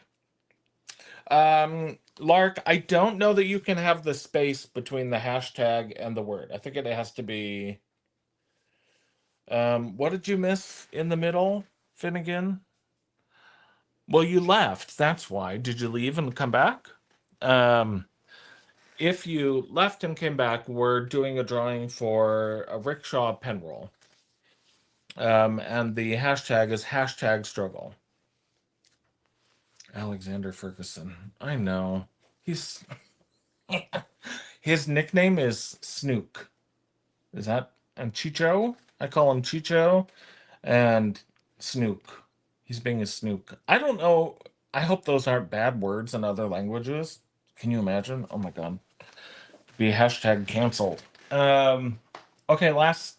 Lark, I don't know that you can have the space between the hashtag and the word. I think it has to be. What did you miss in the middle, Finnegan? Well, you left. That's why. Did you leave and come back? Um, if you left and came back, we're doing a drawing for a rickshaw pen roll. And the hashtag is hashtag struggle. Alexander Ferguson. I know. He's his nickname is Snook. Is that and Chicho? I call him Chicho and Snook. He's being a snook. I don't know. I hope those aren't bad words in other languages. Can you imagine? Oh my god. Be hashtag canceled. Um okay, last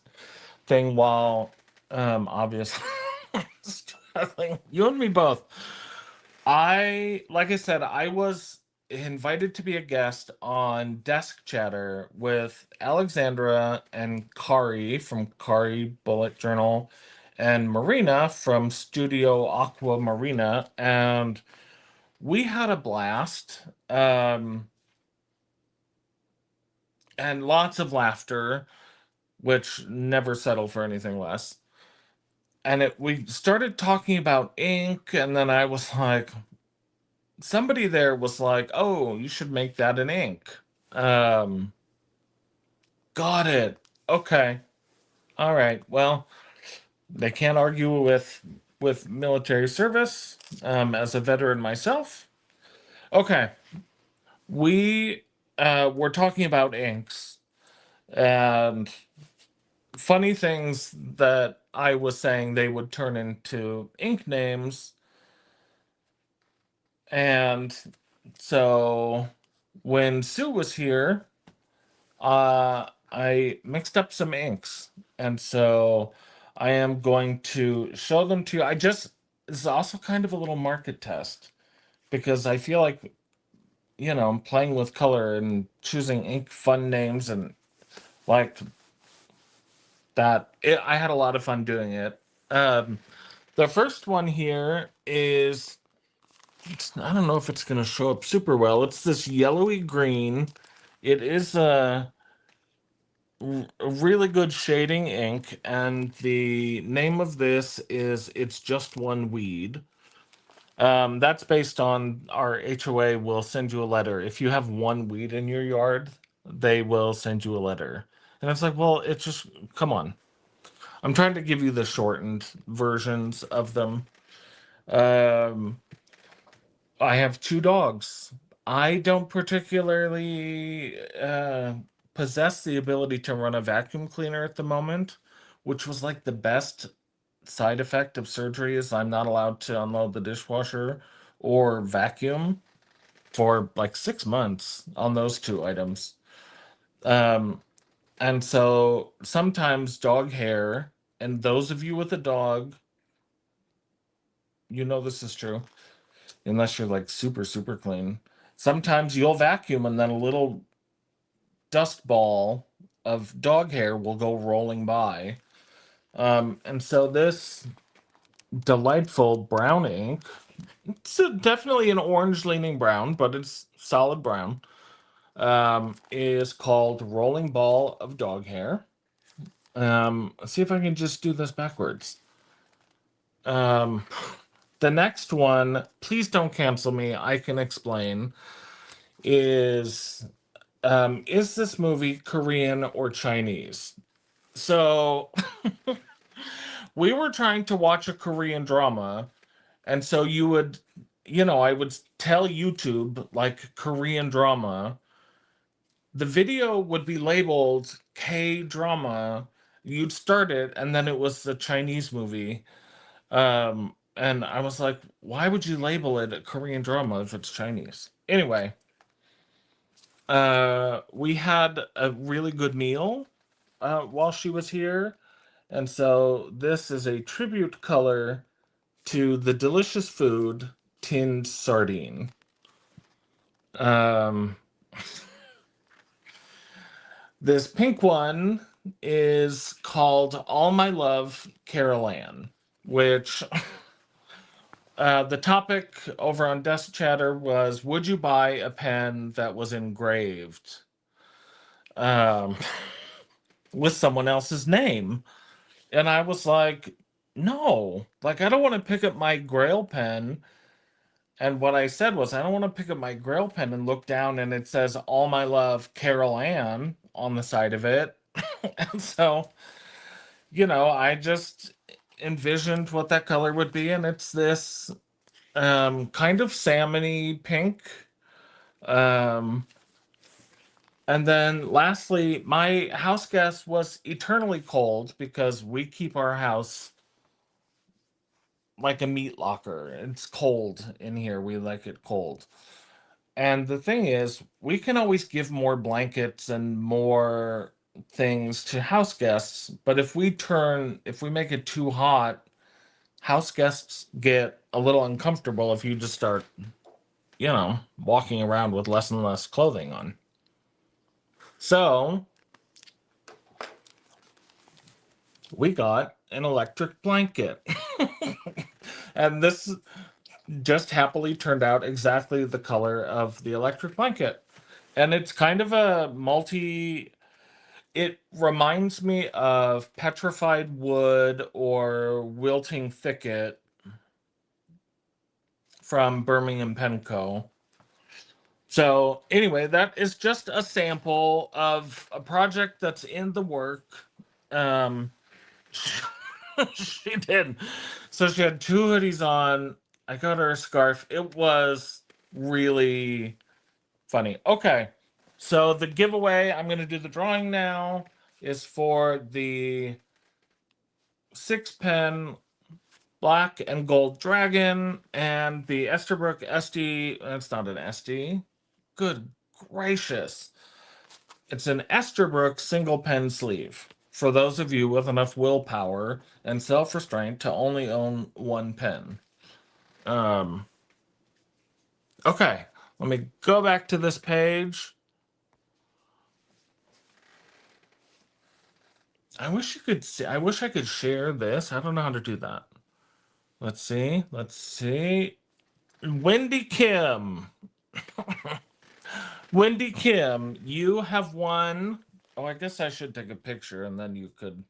thing while obviously struggling. You and me both. Like I said, I was invited to be a guest on Desk Chatter with Alexandra and Kari from Kari Bullet Journal and Marina from Studio Aqua Marina, and we had a blast. And lots of laughter, which never settled for anything less. And we started talking about ink, and then I was like, somebody there was like, "Oh, you should make that in ink." Um, got it. Okay. All right. Well, they can't argue with military service. As a veteran myself. Okay. We were talking about inks and funny things that I was saying they would turn into ink names. And so when Sue was here, I mixed up some inks, and so I am going to show them to you. This is also kind of a little market test because I feel like, I'm playing with color and choosing ink fun names and like that. I had a lot of fun doing it. Um, the first one here is, I don't know if it's going to show up super well. It's this yellowy green. It is a really good shading ink, and the name of this is It's Just One Weed. That's based on our HOA will send you a letter. If you have one weed in your yard, they will send you a letter. And it's like, well, it's just, come on. I'm trying to give you the shortened versions of them. Um, I have 2 dogs. I don't particularly possess the ability to run a vacuum cleaner at the moment, which was like the best side effect of surgery is I'm not allowed to unload the dishwasher or vacuum for like 6 months on those 2 items. Um, and so sometimes dog hair, and those of you with a dog, this is true, unless you're like super, super clean. Sometimes you'll vacuum and then a little dust ball of dog hair will go rolling by. And so this delightful brown ink, it's definitely an orange leaning brown, but it's solid brown, is called Rolling Ball of Dog Hair. Let's see if I can just do this backwards. Um, the next one, please don't cancel me, I can explain, is this movie Korean or Chinese? So we were trying to watch a Korean drama, and so I would tell YouTube like Korean drama. The video would be labeled K drama. You'd start it, and then it was the Chinese movie. And I was like, why would you label it a Korean drama if it's Chinese? Anyway, we had a really good meal while she was here. And so this is a tribute color to the delicious food tinned sardine. Um, this pink one is called All My Love, Carol Ann, which the topic over on Desk Chatter was, would you buy a pen that was engraved um, with someone else's name? And I was like, no. Like, I don't want to pick up my Grail pen. And what I said was, I don't want to pick up my Grail pen and look down and it says, All My Love, Carol Ann on the side of it. And so, I just envisioned what that color would be. And it's this kind of salmony pink. Um, and then lastly, my house guest was eternally cold because we keep our house like a meat locker. It's cold in here. We like it cold. And the thing is, we can always give more blankets and more things to house guests, but if we make it too hot, house guests get a little uncomfortable if you just start, walking around with less and less clothing on. So, we got an electric blanket. And this just happily turned out exactly the color of the electric blanket. And it's kind of a it reminds me of petrified wood or wilting thicket from Birmingham Penco. So anyway, that is just a sample of a project that's in the work. Um, she did. So she had two hoodies on. I got her a scarf. It was really funny. Okay. So the giveaway, I'm going to do the drawing now, is for the 6-pen black and gold dragon and the Esterbrook SD. That's not an SD. Good gracious. It's an Esterbrook single pen sleeve for those of you with enough willpower and self-restraint to only own one pen. Okay, let me go back to this page. I wish you could see. I wish I could share this. I don't know how to do that. Let's see. Let's see. Wendy Kim. Wendy Kim, you have won. Oh, I guess I should take a picture and then you could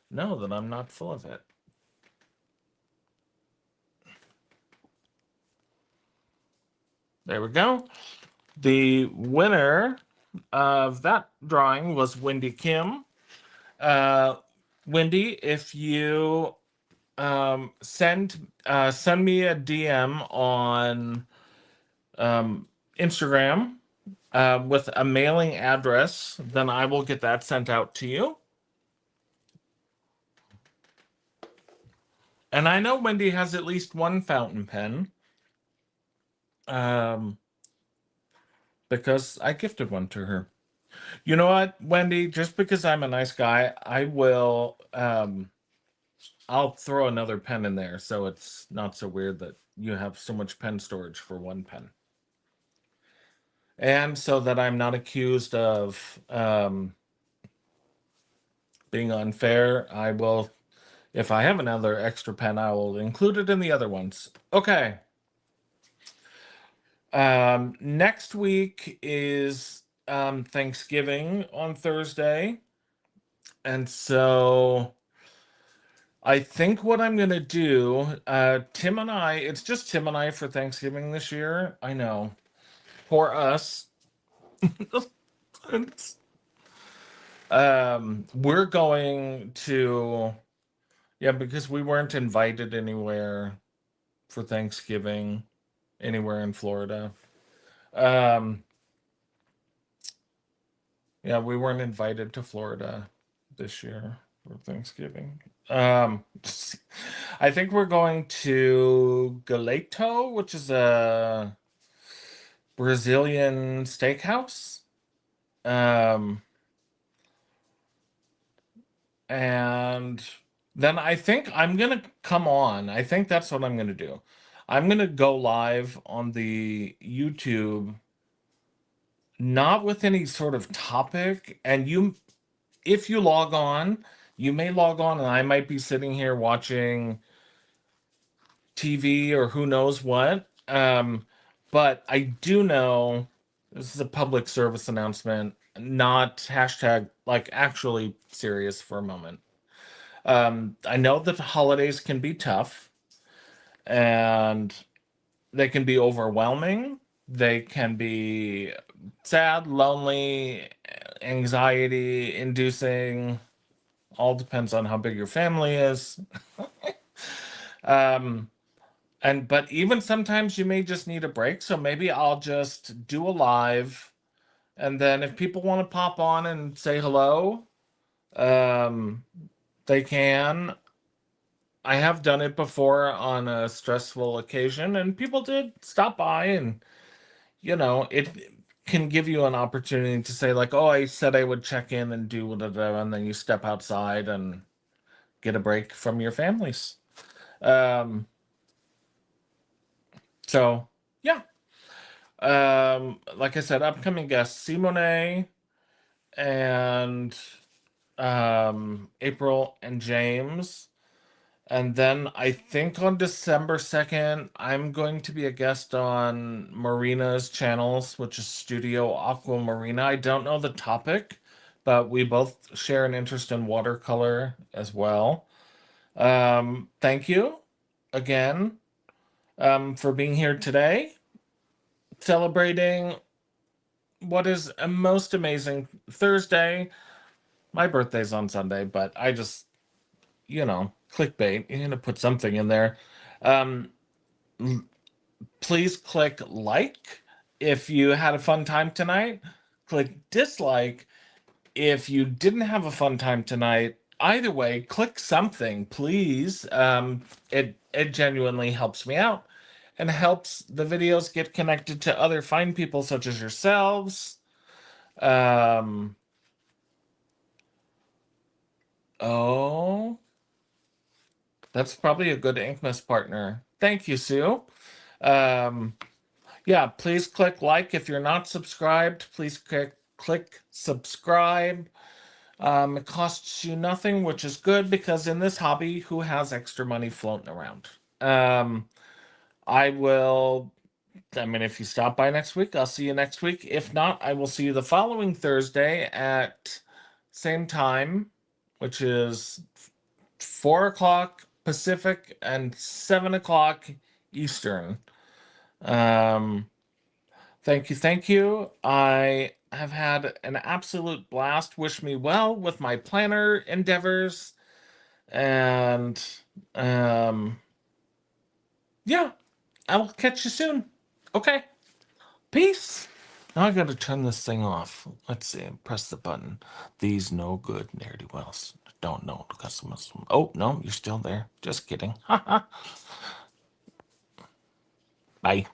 know that I'm not full of it. There we go. The winner of that drawing was Wendy Kim. Wendy, if you send me a DM on Instagram with a mailing address, then I will get that sent out to you. And I know Wendy has at least one fountain pen. Because I gifted one to her. You know what, Wendy? Just because I'm a nice guy, I'll throw another pen in there so it's not so weird that you have so much pen storage for one pen. And so that I'm not accused of being unfair, I will, if I have another extra pen, I will include it in the other ones. Okay. Next week is Thanksgiving on Thursday. And so I think what I'm going to do, Tim and I, it's just Tim and I for Thanksgiving this year. I know. For us. We're going to, yeah, because we weren't invited anywhere for Thanksgiving, anywhere in Florida. Yeah, we weren't invited to Florida this year. for Thanksgiving. Um, I think we're going to Galeto, which is a Brazilian steakhouse. Um, and then I think I'm gonna come on. I think that's what I'm gonna do. I'm gonna go live on the YouTube, not with any sort of topic. And if you log on, you may log on, and I might be sitting here watching TV or who knows what. But I do know this is a public service announcement, not hashtag like actually serious for a moment. I know that the holidays can be tough and they can be overwhelming. They can be sad, lonely, anxiety inducing. All depends on how big your family is. Um, but even sometimes you may just need a break. So maybe I'll just do a live, and then if people want to pop on and say hello, um, they can. I have done it before on a stressful occasion, and people did stop by, and it can give you an opportunity to say like, "Oh, I said I would check in and do whatever," and then you step outside and get a break from your families. Um, so yeah. Like I said, upcoming guests Simone and April and James. And then I think on December 2nd, I'm going to be a guest on Marina's channels, which is Studio Aqua Marina. I don't know the topic, but we both share an interest in watercolor as well. Thank you again for being here today, celebrating what is a most amazing Thursday. My birthday's on Sunday, but I just, clickbait. You're gonna put something in there. Um, Please click like if you had a fun time tonight. Click dislike if you didn't have a fun time tonight. Either way, click something, please. It genuinely helps me out and helps the videos get connected to other fine people such as yourselves. Um, oh, that's probably a good Inkmas partner. Thank you, Sue. Um, yeah, please click like if you're not subscribed. Please click subscribe. It costs you nothing, which is good because in this hobby, who has extra money floating around? Um, I will. I mean, if you stop by next week, I'll see you next week. If not, I will see you the following Thursday at same time, which is 4 o'clock Pacific and 7 o'clock Eastern. Um, Thank you, thank you. I have had an absolute blast. Wish me well with my planner endeavors. And um, yeah, I will catch you soon. Okay, peace. Now I gotta turn this thing off. Let's see, press the button. These no good nerdy wells. Don't know the customers. Oh, no, you're still there. Just kidding. Bye.